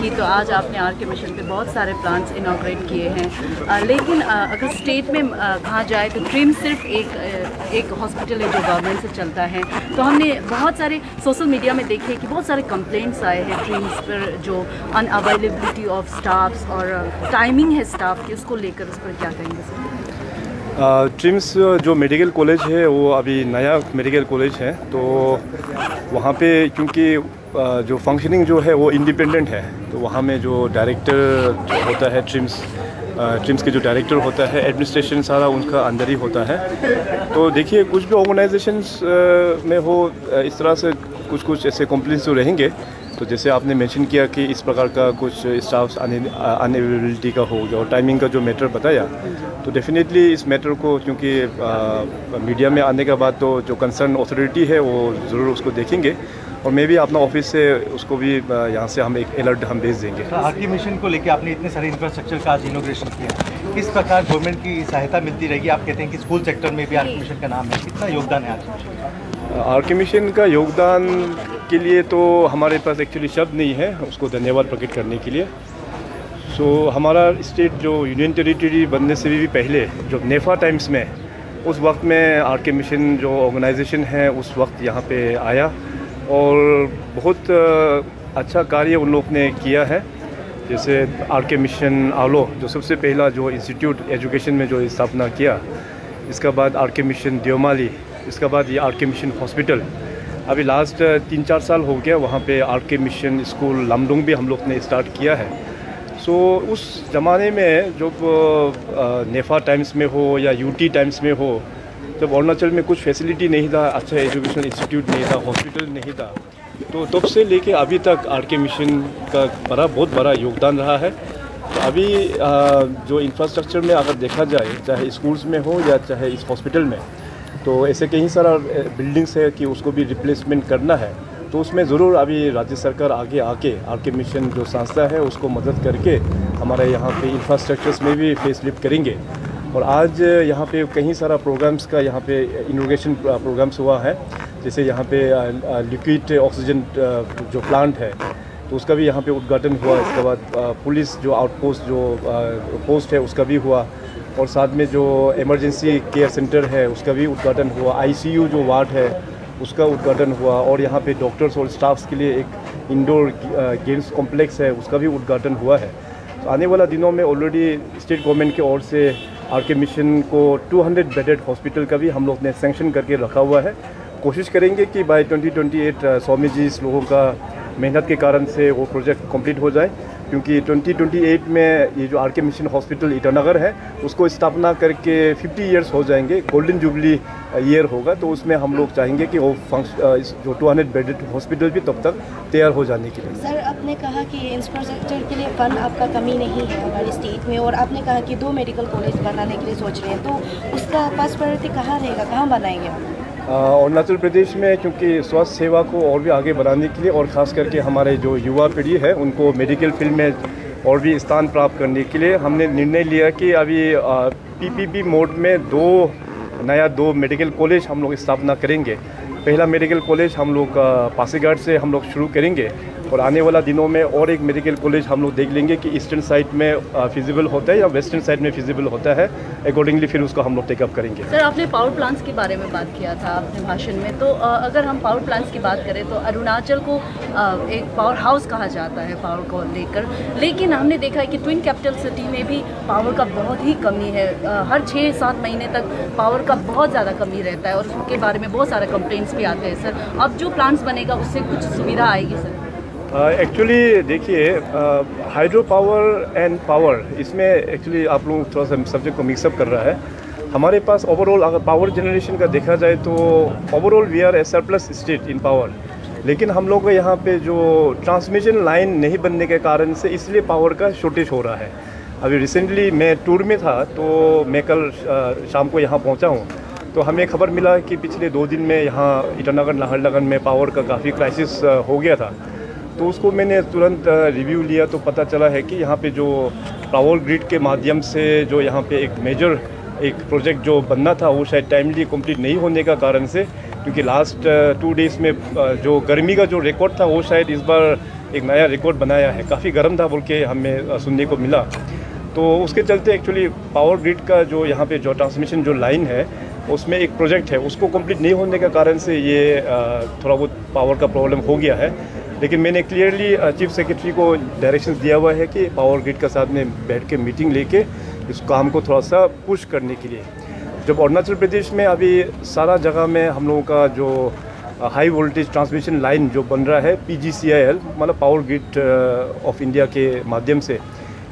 की, तो आज आपने आरके मिशन पे बहुत सारे प्लान्स इनॉग्रेट किए हैं, लेकिन अगर स्टेट में कहा जाए तो ट्रिम्स सिर्फ एक हॉस्पिटल है जो गवर्नमेंट से चलता है। तो हमने बहुत सारे सोशल मीडिया में देखे कि बहुत सारे कंप्लेंट्स आए हैं ट्रिम्स पर, जो अनअवेलेबिलिटी ऑफ स्टाफ्स और टाइमिंग है स्टाफ की, उसको लेकर उस पर क्या कहेंगे सर? ट्रिम्स जो मेडिकल कॉलेज है वो अभी नया मेडिकल कॉलेज है, तो वहाँ पे क्योंकि जो फंक्शनिंग जो है वो इंडिपेंडेंट है, तो वहाँ में जो डायरेक्टर होता है ट्रिम्स के जो डायरेक्टर होता है, एडमिनिस्ट्रेशन सारा उनका अंदर ही होता है। तो देखिए कुछ भी ऑर्गेनाइजेशंस में हो इस तरह से कुछ ऐसे कंप्लेंट्स तो रहेंगे। तो जैसे आपने मेंशन किया कि इस प्रकार का कुछ स्टाफ अनअवेलेबिलिटी का हो गया और टाइमिंग का जो मैटर बताया, तो डेफिनेटली इस मैटर को क्योंकि मीडिया में आने के बाद तो जो कंसर्न अथॉरिटी है वो ज़रूर उसको देखेंगे और मैं भी अपना ऑफिस से उसको भी यहाँ से हम एक अलर्ट हम भेज देंगे। तो आरके मिशन को लेकर आपने इतने सारे इंफ्रास्ट्रक्चर का आज इनॉग्रेशन किया, किस प्रकार गवर्नमेंट की सहायता मिलती रहेगी? आप कहते हैं कि स्कूल सेक्टर में भी आरके मिशन का नाम है, कितना योगदान है आज? आरके मिशन का योगदान के लिए तो हमारे पास एक्चुअली शब्द नहीं है उसको धन्यवाद प्रकट करने के लिए। हमारा स्टेट जो यूनियन टेरिटरी बनने से भी पहले जो नेफा टाइम्स में उस वक्त में आरके मिशन जो ऑर्गेनाइजेशन है उस वक्त यहाँ पे आया और बहुत अच्छा कार्य उन लोग ने किया है। जैसे आरके मिशन आलो जो सबसे पहला जो इंस्टीट्यूट एजुकेशन में जो स्थापना किया, इसका बाद आरके मिशन देवमाली, इसका बाद ये आरके मिशन हॉस्पिटल, अभी लास्ट 3-4 साल हो गया वहाँ पे आरके मिशन स्कूल लामडोंग भी हम लोग ने स्टार्ट किया है। उस ज़माने में जब नेफा टाइम्स में हो या यूटी टाइम्स में हो, जब अरुणाचल में कुछ फैसिलिटी नहीं था, अच्छा एजुकेशनल इंस्टीट्यूट नहीं था, हॉस्पिटल नहीं था, तो तब से लेके अभी तक आरके मिशन का बहुत बड़ा योगदान रहा है। तो अभी जो इंफ्रास्ट्रक्चर में अगर देखा जाए, चाहे स्कूल्स में हो या चाहे इस हॉस्पिटल में, तो ऐसे कई सारा बिल्डिंग्स है कि उसको भी रिप्लेसमेंट करना है। तो उसमें ज़रूर अभी राज्य सरकार आगे आके आरके मिशन जो संस्था है उसको मदद करके हमारे यहाँ पे इंफ्रास्ट्रक्चर्स में भी फेसलिफ्ट करेंगे। और आज यहाँ पे कई सारा प्रोग्राम्स का यहाँ पे इनोवेशन प्रोग्राम्स हुआ है, जैसे यहाँ पे लिक्विड ऑक्सीजन जो प्लांट है तो उसका भी यहाँ पे उद्घाटन हुआ। इसके बाद पुलिस जो आउटपोस्ट जो पोस्ट है उसका भी हुआ और साथ में जो इमरजेंसी केयर सेंटर है उसका भी उद्घाटन हुआ। आईसीयू जो वार्ड है उसका उद्घाटन हुआ और यहाँ पे डॉक्टर्स और स्टाफ्स के लिए एक इंडोर गेम्स कॉम्प्लेक्स है उसका भी उद्घाटन हुआ है। तो आने वाला दिनों में ऑलरेडी स्टेट गवर्नमेंट की ओर से आरके मिशन को 200 बेडेड हॉस्पिटल का भी हम लोग ने सैंक्शन करके रखा हुआ है। कोशिश करेंगे कि बाय 2028 स्वामी जी इस लोगों का मेहनत के कारण से वो प्रोजेक्ट कंप्लीट हो जाए, क्योंकि 2028 में ये जो आरके मिशन हॉस्पिटल ईटानगर है उसको स्थापना करके 50 इयर्स हो जाएंगे, गोल्डन जुबली ईयर होगा। तो उसमें हम लोग चाहेंगे कि वो जो 200 बेडेड हॉस्पिटल भी तब तक तैयार हो जाने के लिए। सर, आपने कहा कि इंफ्रास्ट्रक्चर के लिए फंड आपका कमी नहीं है हमारे स्टेट में, और आपने कहा कि 2 मेडिकल कॉलेज बनाने के लिए सोच रहे हैं, तो उसका फर्स्ट प्रायोरिटी कहाँ रहेगा, कहाँ बनाएंगे आप? अरुणाचल प्रदेश में क्योंकि स्वास्थ्य सेवा को और भी आगे बढ़ाने के लिए और ख़ास करके हमारे जो युवा पीढ़ी है उनको मेडिकल फील्ड में और भी स्थान प्राप्त करने के लिए हमने निर्णय लिया कि अभी पीपीपी मोड में 2 मेडिकल कॉलेज हम लोग स्थापना करेंगे। पहला मेडिकल कॉलेज हम लोग पासीघाट से हम लोग शुरू करेंगे और आने वाला दिनों में और एक मेडिकल कॉलेज हम लोग देख लेंगे कि ईस्टर्न साइड में फिजिबल होता है या वेस्टर्न साइड में फिजिबल होता है, अकॉर्डिंगली फिर उसको हम लोग टेकअप करेंगे। सर, आपने पावर प्लांट्स के बारे में बात किया था अपने भाषण में, तो अगर हम पावर प्लांट्स की बात करें तो अरुणाचल को एक पावर हाउस कहा जाता है पावर को लेकर, लेकिन हमने देखा है कि ट्विन कैपिटल सिटी में भी पावर का बहुत ही कमी है। हर 6-7 महीने तक पावर का बहुत ज़्यादा कमी रहता है और उसके बारे में बहुत सारे कंप्लेंट्स भी आते हैं। सर, अब जो प्लांट्स बनेगा उससे कुछ सुविधा आएगी सर? एक्चुअली देखिए, हाइड्रो पावर एंड पावर, इसमें एक्चुअली आप लोग थोड़ा सा सब्जेक्ट को मिक्सअप कर रहा है। हमारे पास ओवरऑल अगर पावर जनरेशन का देखा जाए तो overall we are a surplus state in power, लेकिन हम लोग को यहाँ पे जो ट्रांसमिशन लाइन नहीं बनने के कारण से इसलिए पावर का शॉर्टेज हो रहा है। अभी रिसेंटली मैं टूर में था तो मैं कल शाम को यहाँ पहुँचा हूँ, तो हमें खबर मिला कि पिछले 2 दिन में यहाँ ईटानगर नाहरलगुन में पावर का काफ़ी क्राइसिस हो गया था। तो उसको मैंने तुरंत रिव्यू लिया तो पता चला है कि यहाँ पे जो पावर ग्रिड के माध्यम से जो यहाँ पे एक मेजर एक प्रोजेक्ट जो बनना था वो शायद टाइमली कंप्लीट नहीं होने का कारण से, क्योंकि लास्ट 2 डेज़ में जो गर्मी का जो रिकॉर्ड था वो शायद इस बार एक नया रिकॉर्ड बनाया है। काफ़ी गर्म था बोल के हमें सुनने को मिला। तो उसके चलते एक्चुअली पावर ग्रिड का जो यहाँ पे जो ट्रांसमिशन जो लाइन है उसमें एक प्रोजेक्ट है, उसको कंप्लीट नहीं होने के कारण से ये थोड़ा बहुत पावर का प्रॉब्लम हो गया है। लेकिन मैंने क्लियरली चीफ सेक्रेटरी को डायरेक्शंस दिया हुआ है कि पावर ग्रिड के साथ में बैठ के मीटिंग लेके इस काम को थोड़ा सा पुश करने के लिए। जब अरुणाचल प्रदेश में अभी सारा जगह में हम लोगों का जो हाई वोल्टेज ट्रांसमिशन लाइन जो बन रहा है PGCIL मतलब पावर ग्रिड ऑफ इंडिया के माध्यम से,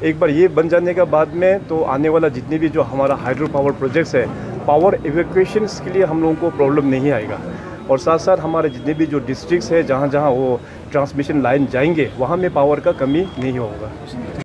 एक बार ये बन जाने के बाद में तो आने वाला जितने भी जो हमारा हाइड्रो पावर प्रोजेक्ट्स है, पावर इवैक्यूएशंस के लिए हम लोगों को प्रॉब्लम नहीं आएगा। और साथ साथ हमारे जितने भी जो डिस्ट्रिक्ट्स है जहाँ जहाँ वो ट्रांसमिशन लाइन जाएंगे वहाँ में पावर का कमी नहीं होगा।